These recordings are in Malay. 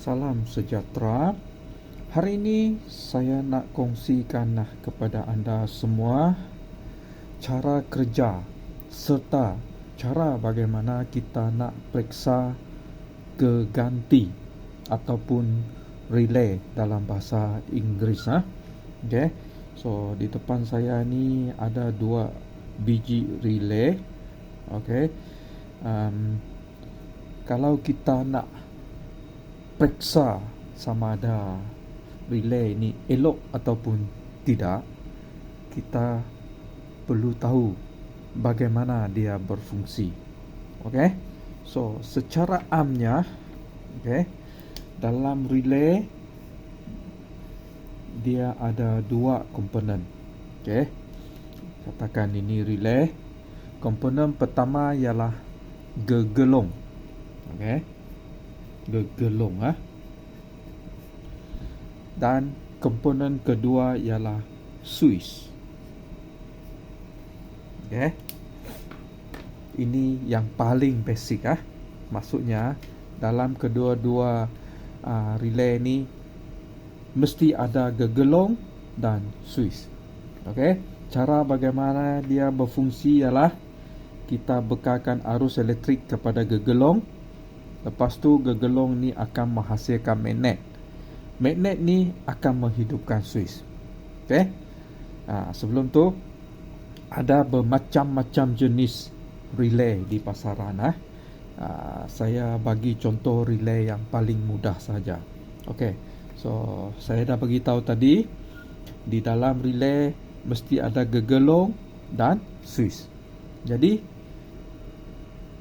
Salam sejahtera. Hari ini saya nak kongsikan kepada anda semua cara kerja serta cara bagaimana kita nak periksa geganti ataupun relay dalam bahasa Inggeris. Okay. So di depan saya ni ada 2 biji relay. Okay. Kalau kita nak periksa sama ada relay ni elok ataupun tidak, kita perlu tahu bagaimana dia berfungsi. Okey. So secara amnya, okey, dalam relay dia ada 2 komponen. Okey. Katakan ini relay. Komponen pertama ialah gegelong. Okey. Gegelong dan komponen kedua ialah suis. Okay. Ini yang paling basic Maksudnya dalam kedua-dua relay ni mesti ada gegelong dan suis. Okay. Cara bagaimana dia berfungsi ialah kita bekalkan arus elektrik kepada gegelong. Lepas tu gegelong ni akan menghasilkan magnet. Magnet ni akan menghidupkan suis. Okey. Sebelum tu ada bermacam-macam jenis relay di pasaran. Saya bagi contoh relay yang paling mudah saja. Okey. So saya dah bagi tahu tadi di dalam relay mesti ada gegelong dan suis. Jadi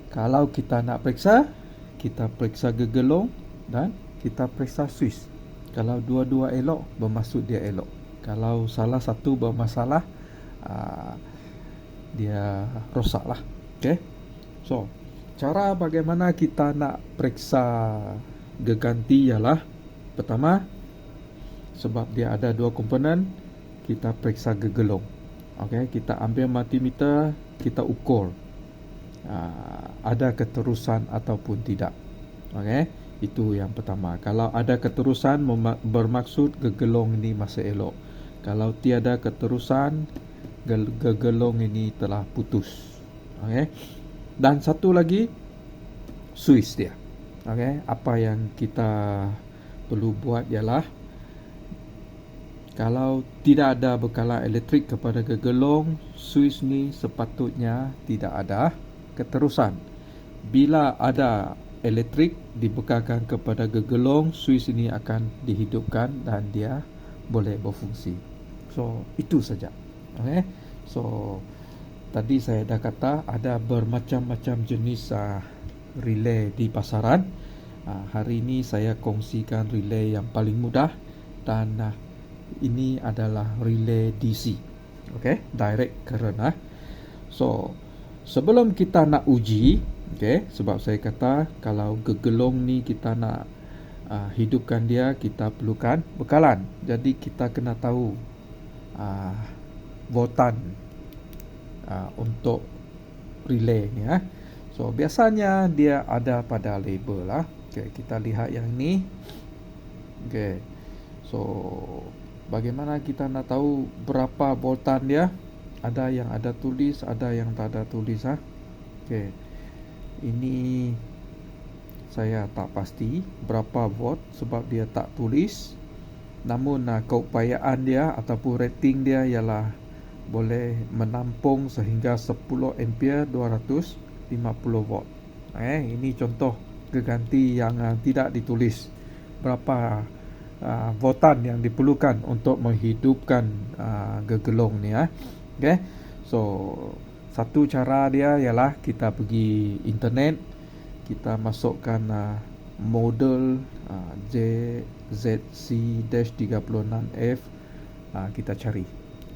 kalau kita nak periksa, kita periksa gegelong dan kita periksa suis. Kalau dua-dua elok, bermaksud dia elok. Kalau salah satu bermasalah, dia rosaklah. Okay. So cara bagaimana kita nak periksa geganti ialah pertama, sebab dia ada 2 komponen, kita periksa gegelong. Okay. Kita ambil multimeter, kita ukur ada keterusan ataupun tidak. Okey, itu yang pertama. Kalau ada keterusan bermaksud gegelong ini masih elok. Kalau tiada keterusan, gegelong ini telah putus. Okey. Dan satu lagi, suis dia. Okey, apa yang kita perlu buat ialah kalau tidak ada bekalan elektrik kepada gegelong, suis ni sepatutnya tidak ada keterusan. Bila ada elektrik dibekalkan kepada gegelong, suis ini akan dihidupkan dan dia boleh berfungsi. So itu saja. Okay. So tadi saya dah kata ada bermacam-macam jenis relay di pasaran. Hari ini saya kongsikan relay yang paling mudah dan ini adalah relay DC. Okay, direct current. So sebelum kita nak uji, okay, sebab saya kata kalau gegelong ni kita nak hidupkan dia, kita perlukan bekalan. Jadi kita kena tahu voltan untuk relay ni. So biasanya dia ada pada label lah. Okay, kita lihat yang ni. Okay. So bagaimana kita nak tahu berapa voltan dia? Ada yang ada tulis, ada yang tak ada tulis. Okey. Ini saya tak pasti berapa volt sebab dia tak tulis. Namun keupayaan dia ataupun rating dia ialah boleh menampung sehingga 10 ampere 250 volt. Ini contoh geganti yang tidak ditulis berapa voltan yang diperlukan untuk menghidupkan gegelong ni. Okay. So satu cara dia ialah kita pergi internet, kita masukkan model JZC-36F, kita cari,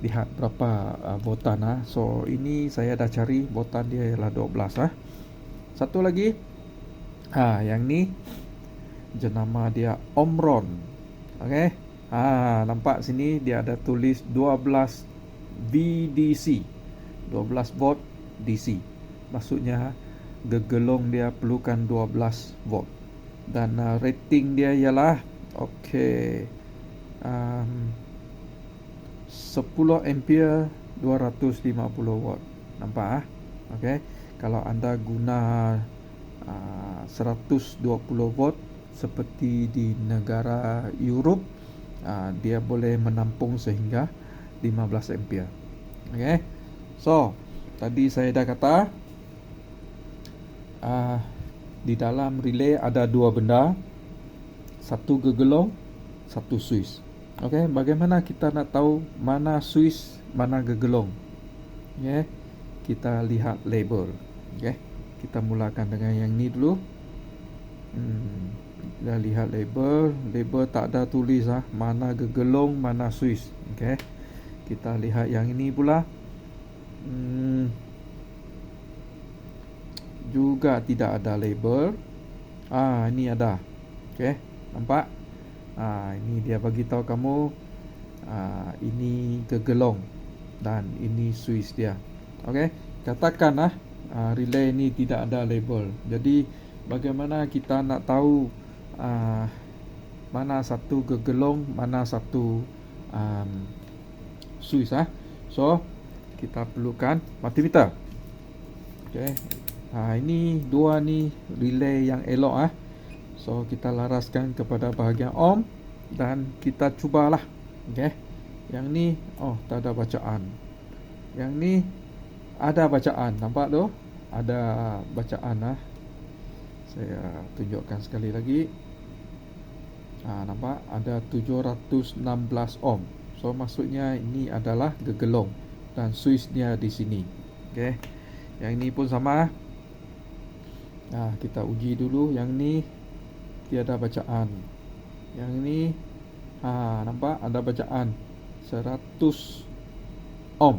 lihat berapa voltan. So ini saya dah cari, voltan dia ialah 12. Satu lagi, yang ni jenama dia Omron. Okay. Nampak sini dia ada tulis 12 VDC, 12 volt DC. Maksudnya gegelong dia perlukan 12 volt. dan rating dia ialah okey, 10 ampere 250 watt. Nampak ah? Okey. Kalau anda guna 120 watt seperti di negara Europe, dia boleh menampung sehingga 15 ampere. Okey. So, tadi saya dah kata di dalam relay ada dua benda, satu gegelong, satu suis. Okey, bagaimana kita nak tahu mana suis, mana gegelong? Okey, kita lihat label. Okey, kita mulakan dengan yang ni dulu. Kita lihat label. Label tak ada tulis mana gegelong, mana suis. Okey, kita lihat yang ini pula. Juga tidak ada label. Ini ada. Okey, nampak? Ini dia bagi tahu kamu ini gegelong dan ini suis dia. Okey, katakan relay ini tidak ada label. Jadi bagaimana kita nak tahu mana satu gegelong, mana satu suis So, kita perlukan multimeter. Okey. Ini dua ni relay yang elok So, kita laraskan kepada bahagian ohm dan kita cubalah. Okey. Yang ni tak ada bacaan. Yang ni ada bacaan. Nampak tu? Ada bacaan Saya tunjukkan sekali lagi. Nampak ada 716 ohm. So, maksudnya ini adalah gegelong dan suis dia di sini. Okey. Yang ini pun sama. Kita uji dulu. Yang ni tiada bacaan. Yang ni nampak ada bacaan 100 ohm.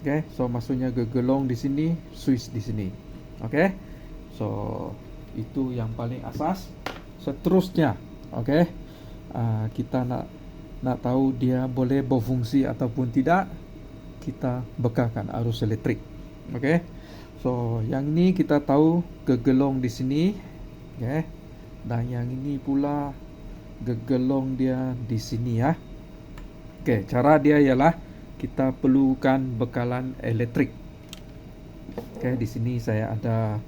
Okey, so maksudnya gegelong di sini, suis di sini. Okey. So itu yang paling asas. Seterusnya, okey. Kita nak tahu dia boleh berfungsi ataupun tidak, kita bekalkan arus elektrik. Okey. So yang ni kita tahu gegelong di sini, okey. Dan yang ini pula gegelong dia di sini Okey, cara dia ialah kita perlukan bekalan elektrik. Okey, di sini saya ada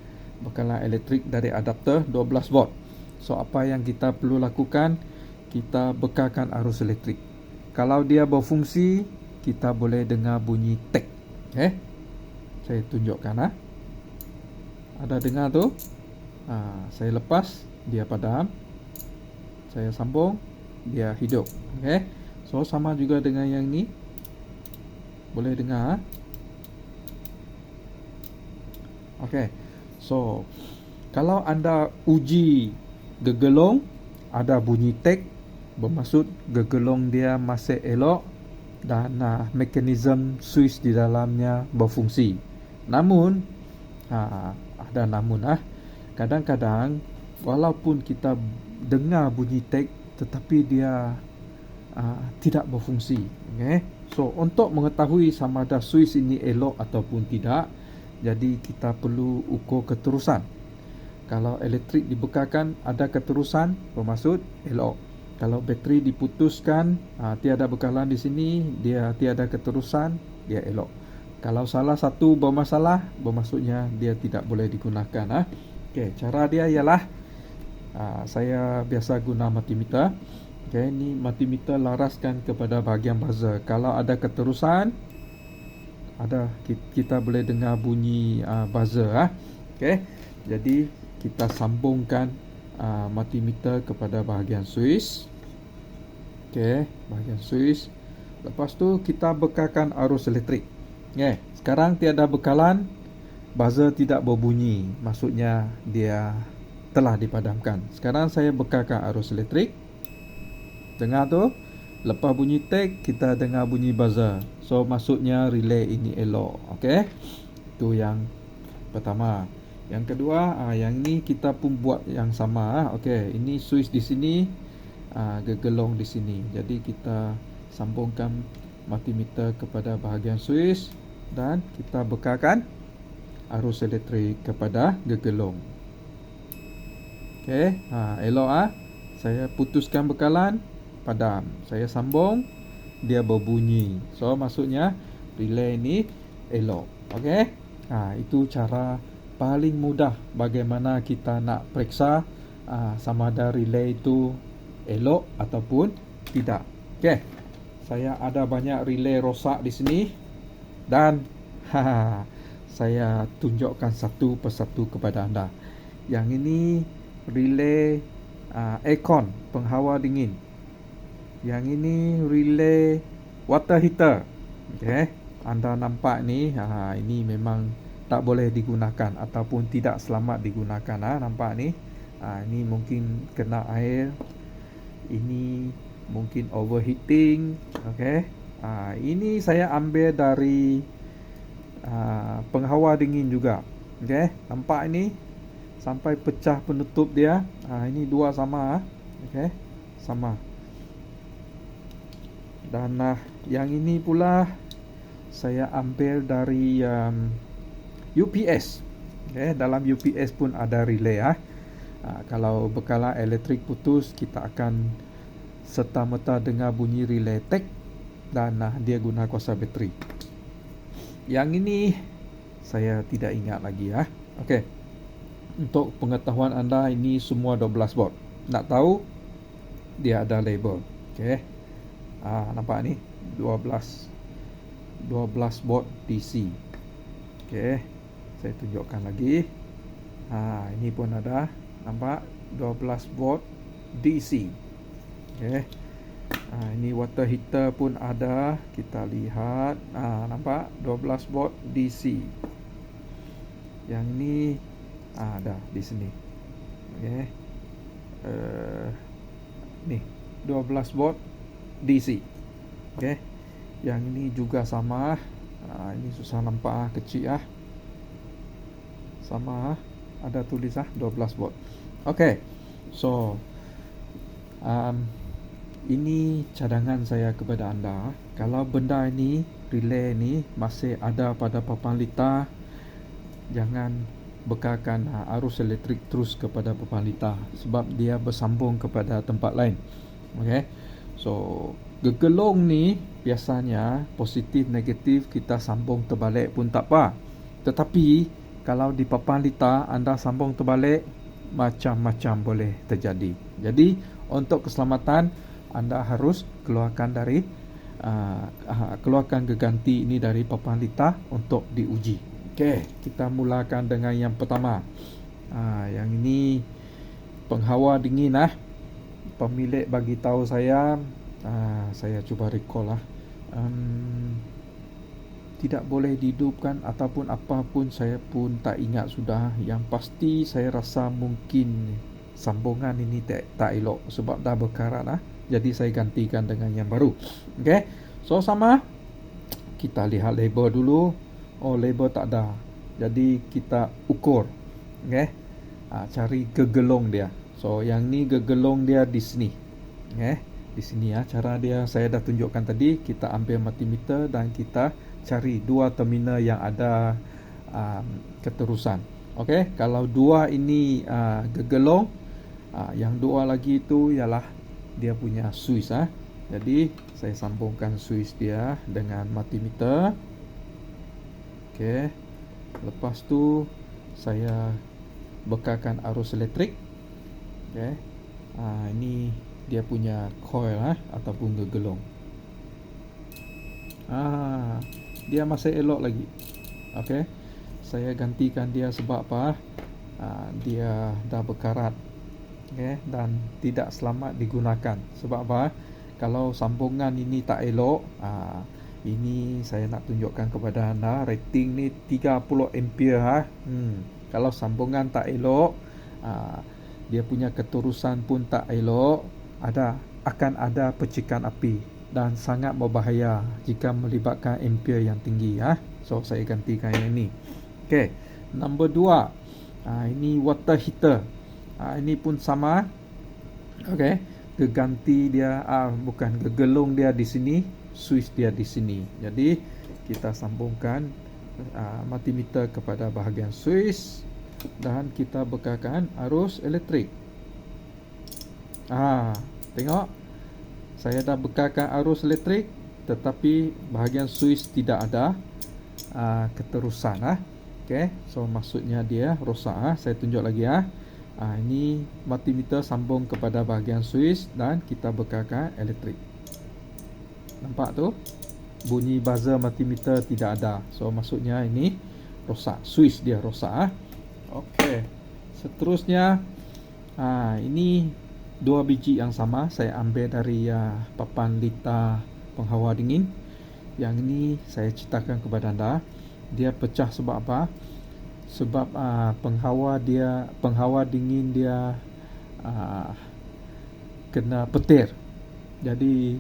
bekalan elektrik dari adapter 12 volt. So apa yang kita perlu lakukan, kita bekalkan arus elektrik. Kalau dia berfungsi, kita boleh dengar bunyi tek. Okey. Saya tunjukkan Ada dengar tu? Saya lepas, dia padam. Saya sambung, dia hidup. Okey. So sama juga dengan yang ni. Boleh dengar Okey. So kalau anda uji gegelong, ada bunyi tek, bermaksud gegelong dia masih elok dan mekanisme suis di dalamnya berfungsi. Namun ada namun kadang-kadang walaupun kita dengar bunyi tek, tetapi dia tidak berfungsi. Okay? So untuk mengetahui sama ada suis ini elok ataupun tidak, jadi kita perlu ukur keterusan. Kalau elektrik dibekalkan ada keterusan, bermaksud elok. Kalau bateri diputuskan, tiada bekalan di sini, dia tiada keterusan, dia elok. Kalau salah satu bermasalah, bermaksudnya dia tidak boleh digunakan. Okey, cara dia ialah saya biasa guna multimeter. Okey, ini multimeter laraskan kepada bahagian buzzer. Kalau ada keterusan, kita boleh dengar bunyi buzzer. Okey, jadi kita sambungkan multimeter kepada bahagian suis. Okey, bahagian suis. Lepas tu kita bekalkan arus elektrik. Sekarang tiada bekalan, buzzer tidak berbunyi, maksudnya dia telah dipadamkan. Sekarang saya bekalkan arus elektrik. Dengar tu, lepas bunyi tek, kita dengar bunyi buzzer. So maksudnya relay ini elok. Okey, itu yang pertama. Yang kedua, yang ni kita pun buat yang sama. Okey, ini suis di sini, gegelong di sini. Jadi kita sambungkan multimeter kepada bahagian suis dan kita bekalkan arus elektrik kepada gegelong. Okey, elok saya putuskan bekalan, padam. Saya sambung, dia berbunyi. So maksudnya relay ni elok. Okey. Itu cara paling mudah bagaimana kita nak periksa sama ada relay itu elok ataupun tidak. Okey. Saya ada banyak relay rosak di sini dan saya tunjukkan satu persatu kepada anda. Yang ini relay aircon, penghawa dingin. Yang ini relay water heater. Okey, anda nampak ni, ini memang tak boleh digunakan ataupun tidak selamat digunakan. Nampak ni, ini mungkin kena air, ini mungkin overheating. Okey, ini saya ambil dari penghawa dingin juga. Okey, nampak ini sampai pecah penutup dia. Ini dua sama. Okey, sama. Dan yang ini pula saya ambil dari UPS. Okey, dalam UPS pun ada relay. Kalau bekalan elektrik putus, kita akan serta-merta dengar bunyi relay tag dan dia guna kuasa bateri. Yang ini saya tidak ingat lagi. Okey. Untuk pengetahuan anda, ini semua 12 volt. Nak tahu, dia ada label. Okey. Nampak ni 12 volt DC. Okey. Saya tunjukkan lagi. Ini pun ada, nampak 12 volt DC. Okey. Ini water heater pun ada. Kita lihat. Nampak 12 volt DC. Yang ni ada di sini. Okey. Ni 12 volt DC. Okey. Yang ini juga sama. Ini susah nampak, kecil sama, ada tulis 12 volt. Okey. So ini cadangan saya kepada anda. Kalau benda ini, relay ni masih ada pada papan litar, jangan bekalkan arus elektrik terus kepada papan litar sebab dia bersambung kepada tempat lain. Okey. So gegelung ni biasanya positif negatif kita sambung terbalik pun tak apa. Tetapi kalau di papan litar anda sambung terbalik, macam-macam boleh terjadi. Jadi untuk keselamatan anda harus keluarkan geganti ini dari papan litar untuk diuji. Okey, kita mulakan dengan yang pertama. Yang ini penghawa dingin. Pemilik bagi tahu saya cuba recall tidak boleh dihidupkan ataupun apapun, saya pun tak ingat sudah. Yang pasti saya rasa mungkin sambungan ini tak elok sebab dah berkarat. Jadi saya gantikan dengan yang baru. Okey. So sama, kita lihat label dulu. Label tak ada. Jadi kita ukur. Okey. Cari gegelung dia. So yang ni gegelung dia di sini. Okey. Di sini cara dia saya dah tunjukkan tadi. Kita ambil multimeter dan kita cari dua terminal yang ada keterusan. Okey, kalau dua ini gegelung, yang dua lagi itu ialah dia punya switch. Jadi saya sambungkan switch dia dengan multimeter. Okey. Lepas tu saya bekalkan arus elektrik. Okey. Ini dia punya coil ataupun gegelung. Dia masih elok lagi. Okey. Saya gantikan dia sebab apa? Dia dah berkarat. Okey, dan tidak selamat digunakan. Sebab apa? Kalau sambungan ini tak elok, ini saya nak tunjukkan kepada anda, rating ni 30 ampere. Kalau sambungan tak elok, dia punya keterusan pun tak elok, akan ada percikan api dan sangat berbahaya jika melibatkan ampere yang tinggi. So saya gantikan yang ini. Okey, nombor 2. Ini water heater. Ini pun sama. Okey, geganti dia bukan gegelung dia di sini, switch dia di sini. Jadi kita sambungkan multimeter kepada bahagian switch dan kita bekalkan arus elektrik. Tengok, saya dah bekalkan arus elektrik, tetapi bahagian suis tidak ada keterusan. Okay, so maksudnya dia rosak. Saya tunjuk lagi. Ini multimeter sambung kepada bahagian suis dan kita bekalkan elektrik. Nampak tu? Bunyi buzzer multimeter tidak ada. So maksudnya ini rosak, suis dia rosak. Okey. Seterusnya ini dua biji yang sama saya ambil dari papan lita penghawa dingin. Yang ini saya ceritakan kepada anda, dia pecah sebab apa? Sebab penghawa dingin dia kena petir. Jadi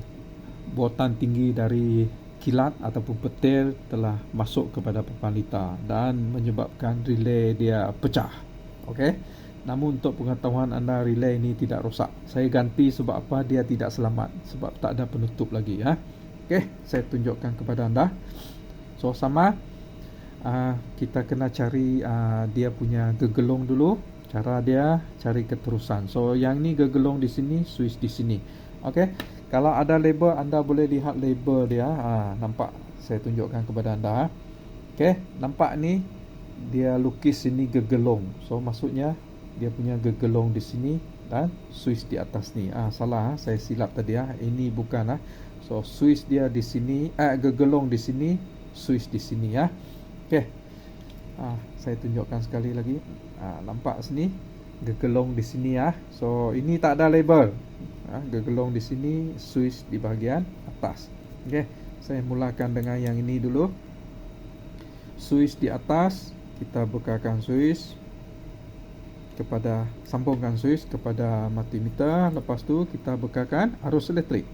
voltan tinggi dari kilat ataupun petir telah masuk kepada papan lita dan menyebabkan relay dia pecah. Okey. Namun untuk pengetahuan anda, relay ini tidak rosak. Saya ganti sebab apa? Dia tidak selamat sebab tak ada penutup lagi. Okey, saya tunjukkan kepada anda. So sama, kita kena cari dia punya gegelong dulu. Cara dia cari keterusan. So yang ni gegelong di sini, switch di sini. Okey. Kalau ada label, anda boleh lihat label dia. Nampak? Saya tunjukkan kepada anda. Okey, nampak ni dia lukis sini gegelong. So maksudnya dia punya gegelong di sini dan switch di atas ni. Salah, saya silap tadi. Ini bukan. So switch dia di sini, gegelong di sini, switch di sini. Okey. Saya tunjukkan sekali lagi. Nampak sini gegelong di sini. So ini tak ada label. Gegelong di sini, switch di bahagian atas. Okey, saya mulakan dengan yang ini dulu. Switch di atas, kita bekalkan switch kepada, sambungkan switch kepada multimeter. Lepas tu kita bekalkan arus elektrik.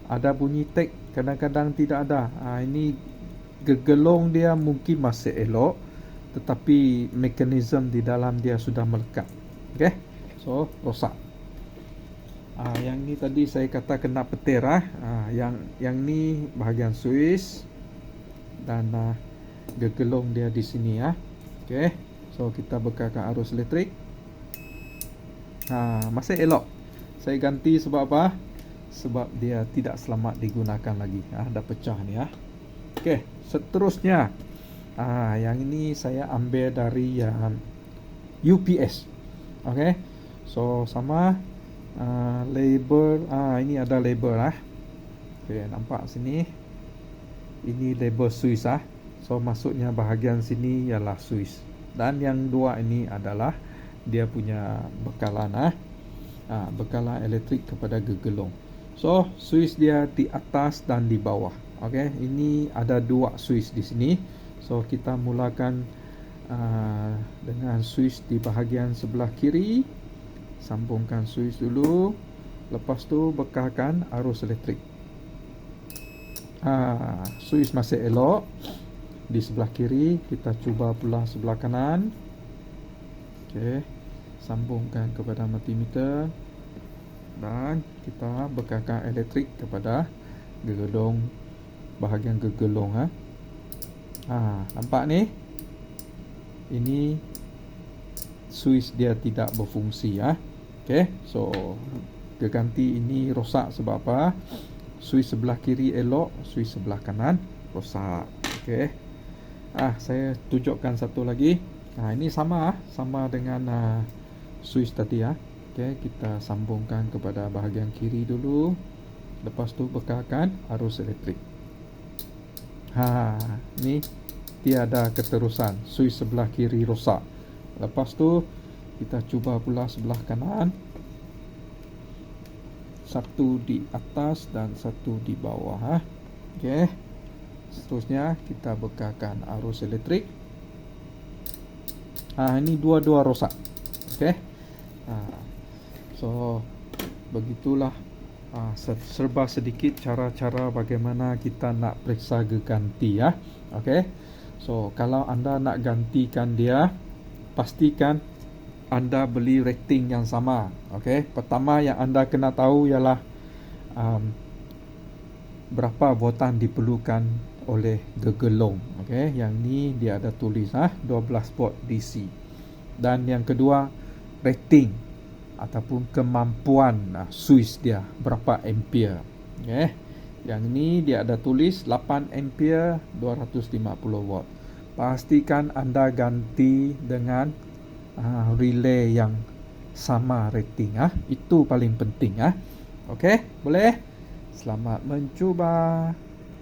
Ada bunyi tek, kadang-kadang tidak ada. Ini gegelong dia mungkin masih elok, tetapi mekanisme di dalam dia sudah melekat. Okey, so rosak. Yang ni tadi saya kata kena petir. Yang ni bahagian switch dan gegelong dia di sini. Okey, so kita bekalkan arus elektrik. Masih elok. Saya ganti sebab apa? Sebab dia tidak selamat digunakan lagi. Dah pecah ni. Okey, seterusnya yang ini saya ambil dari UPS. Okey, so sama label. Ini ada label. Okey, nampak sini. Ini label switch. So maksudnya bahagian sini ialah switch. Dan yang dua ini adalah dia punya bekalan. Bekalan elektrik kepada gegelong. So switch dia di atas dan di bawah. Okey, ini ada dua switch di sini. So kita mulakan dengan switch di bahagian sebelah kiri. Sambungkan switch dulu. Lepas tu bekalkan arus elektrik. Switch masih elok di sebelah kiri. Kita cuba pula sebelah kanan. Okey, sambungkan kepada multimeter dan kita bekalkan elektrik kepada gegelong, bahagian gegelong. Nampak ni? Ini switch dia tidak berfungsi. Okey, so geganti ini rosak sebab apa? Switch sebelah kiri elok, switch sebelah kanan rosak. Okey. Saya tunjukkan satu lagi. Ini sama dengan switch tadi. Okey, kita sambungkan kepada bahagian kiri dulu. Lepas tu bekalkan arus elektrik. Ni tiada keterusan. Switch sebelah kiri rosak. Lepas tu kita cuba pula sebelah kanan. Satu di atas dan satu di bawah. Okey. Seterusnya kita bekalkan arus elektrik. Ini dua-dua rosak. Okey. So begitulah serba sedikit cara-cara bagaimana kita nak periksa geganti. Okey. So kalau anda nak gantikan dia, pastikan anda beli rating yang sama. Okey. Pertama yang anda kena tahu ialah berapa voltan diperlukan oleh gegelong. Okey, yang ni dia ada tulis 12 volt DC. Dan yang kedua, rating ataupun kemampuan suis dia berapa ampere. Okay. Yang ni dia ada tulis 8 ampere 250 watt. Pastikan anda ganti dengan relay yang sama rating. Itu paling penting. Okey, boleh? Selamat mencuba.